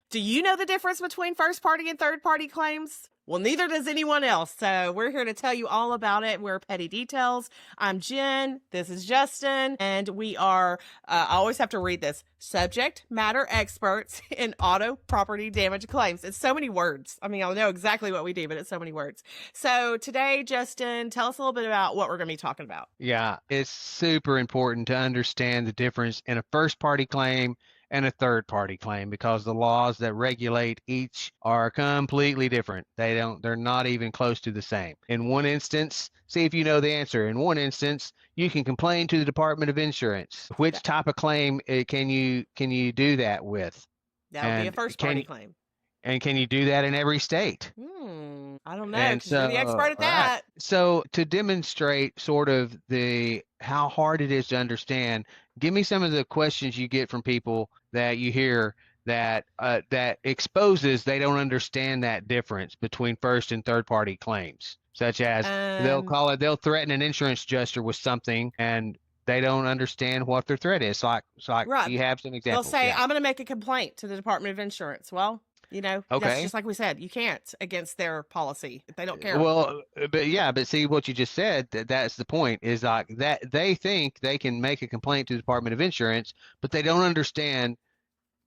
Do you know the difference between first party and third party claims? Well, neither does anyone else. So we're here to tell you all about it. We're Petty Details. I'm Jen. This is Justin. And we are, I always have to read this, subject matter experts in auto property damage claims. It's so many words. I mean, I know exactly what we do, but it's so many words. So today, Justin, tell us a little bit about what we're going to be talking about. Yeah, it's super important to understand the difference in a first party claim and a third party claim because the laws that regulate each are completely different. They're not even close to the same. In one instance, see if you know the answer. In one instance, you can complain to the Department of Insurance. Which type of claim can you do that with? That would be a first party claim. And can you do that in every state? I don't know, because you're the expert at that. Right. So to demonstrate sort of how hard it is to understand, give me some of the questions you get from people that you hear that exposes they don't understand that difference between first and third party claims, such as they'll threaten an insurance adjuster with something and they don't understand what their threat is. So right. You have some examples. They'll say, I'm going to make a complaint to the Department of Insurance. Well, okay. That's just like we said, you can't against their policy if they don't care. Well, but see what you just said, that's the point, is like that they think they can make a complaint to the Department of Insurance, but they don't understand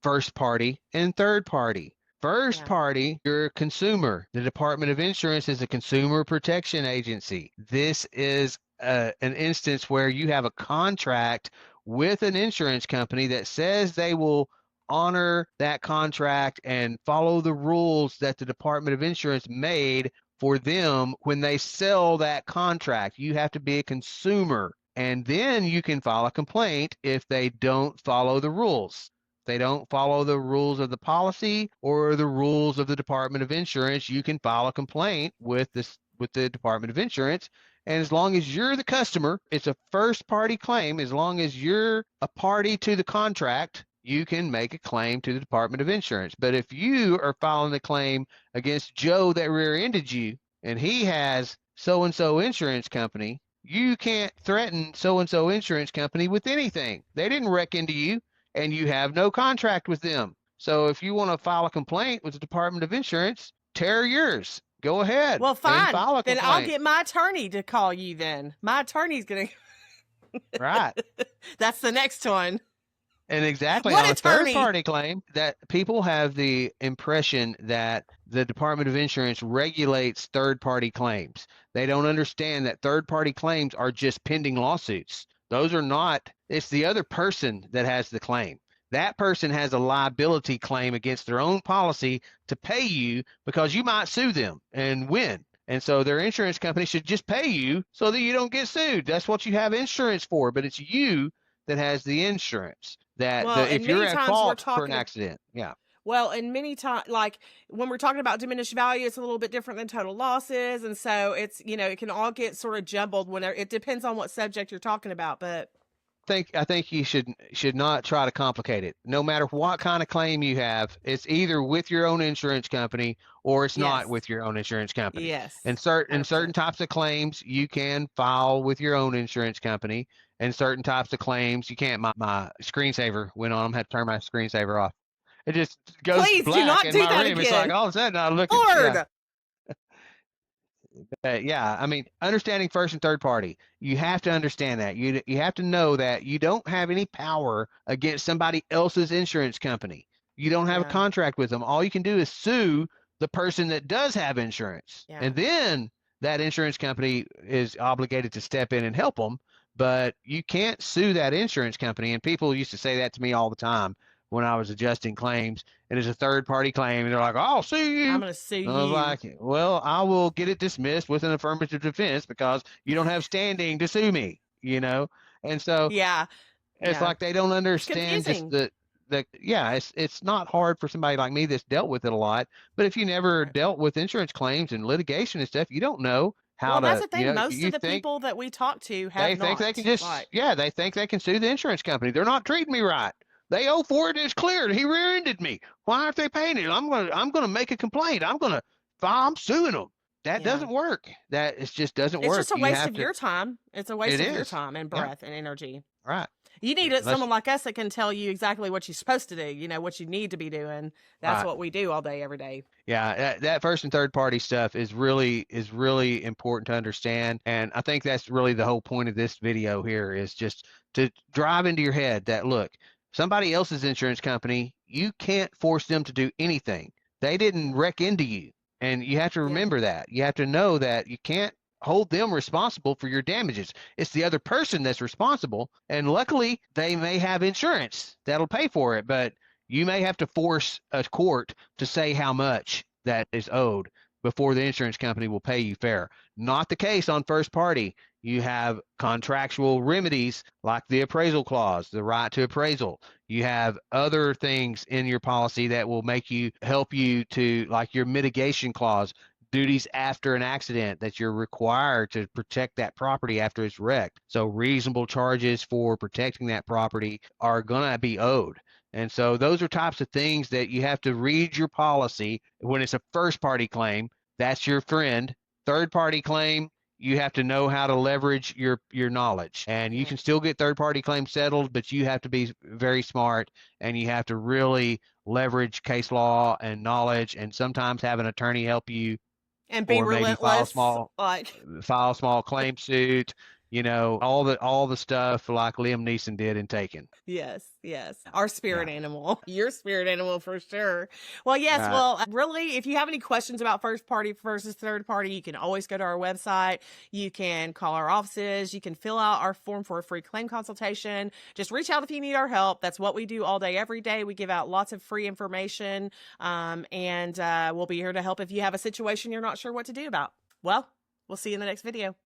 first party and third party. First party, you're a consumer. The Department of Insurance is a consumer protection agency. This is an instance where you have a contract with an insurance company that says they will honor that contract and follow the rules that the Department of Insurance made for them when they sell that contract. You have to be a consumer, and then you can file a complaint if they don't follow the rules. If they don't follow the rules of the policy or the rules of the Department of Insurance, you can file a complaint with the Department of Insurance. And as long as you're the customer, it's a first party claim. As long as you're a party to the contract, you can make a claim to the Department of Insurance. But if you are filing a claim against Joe that rear-ended you and he has so-and-so insurance company, you can't threaten so-and-so insurance company with anything. They didn't wreck into you and you have no contract with them. So if you want to file a complaint with the Department of Insurance, tear yours. Go ahead. Well, fine. Then I'll get my attorney to call you then. My attorney's going to... Right. That's the next one. And exactly on a third-party claim, that people have the impression that the Department of Insurance regulates third-party claims. They don't understand that third-party claims are just pending lawsuits. Those are not. It's the other person that has the claim. That person has a liability claim against their own policy to pay you because you might sue them and win. And so their insurance company should just pay you so that you don't get sued. That's what you have insurance for, but it's you that has the insurance. If you're at fault for an accident. Yeah. Well, and many times, like when we're talking about diminished value, it's a little bit different than total losses. And so it's, it can all get sort of jumbled whenever it depends on what subject you're talking about. But I think you should not try to complicate it. No matter what kind of claim you have, it's either with your own insurance company or it's not with your own insurance company. Yes. And certain types of claims you can file with your own insurance company, and certain types of claims you can't. My screensaver went on. I had to turn my screensaver off. It just goes Please black do not in do my that room. again. It's like all of a sudden I look at I mean, understanding first and third party, you have to understand that. You have to know that you don't have any power against somebody else's insurance company. You don't have a contract with them. All you can do is sue the person that does have insurance. Yeah. And then that insurance company is obligated to step in and help them, but you can't sue that insurance company. And people used to say that to me all the time when I was adjusting claims, and it's a third-party claim, and they're like, I'll sue you. I'm going to sue you. I was like, well, I will get it dismissed with an affirmative defense because you don't have standing to sue me, And so it's like they don't understand just it's not hard for somebody like me that's dealt with it a lot, but if you never dealt with insurance claims and litigation and stuff, you don't know how to. Well, that's the thing. Most of the people that we talk to have think they can just, they think they can sue the insurance company. They're not treating me right. They owe for it. It's clear. He rear-ended me. Why aren't they paying it? I'm gonna make a complaint. I'm suing them. That doesn't work. It just doesn't work. It's just a waste of your time. It's a waste of your time and breath and energy. Right. You need Unless, someone like us that can tell you exactly what you're supposed to do, what you need to be doing. That's right. what we do all day, every day. Yeah, that first and third party stuff is really important to understand. And I think that's really the whole point of this video here, is just to drive into your head that, look, somebody else's insurance company, you can't force them to do anything. They didn't wreck into you. And you have to Yeah. remember that. You have to know that you can't hold them responsible for your damages. It's the other person that's responsible. And luckily, they may have insurance that'll pay for it, but you may have to force a court to say how much that is owed before the insurance company will pay you fair. Not the case on first party. You have contractual remedies like the appraisal clause, the right to appraisal. You have other things in your policy that will help you to, like your mitigation clause, duties after an accident that you're required to protect that property after it's wrecked. So reasonable charges for protecting that property are going to be owed. And so those are types of things that you have to read your policy. When it's a first party claim, that's your friend. Third party claim, you have to know how to leverage your knowledge. And you can still get third party claims settled, but you have to be very smart, and you have to really leverage case law and knowledge, and sometimes have an attorney help you, And be or maybe file relentless. a small claim suit, all the stuff like Liam Neeson did in Taken. Yes, yes. Our spirit Yeah. animal. Your spirit animal for sure. Well, yes. Right. Well, really, if you have any questions about first party versus third party, you can always go to our website. You can call our offices. You can fill out our form for a free claim consultation. Just reach out if you need our help. That's what we do all day, every day. We give out lots of free information, and we'll be here to help if you have a situation you're not sure what to do about. Well, we'll see you in the next video.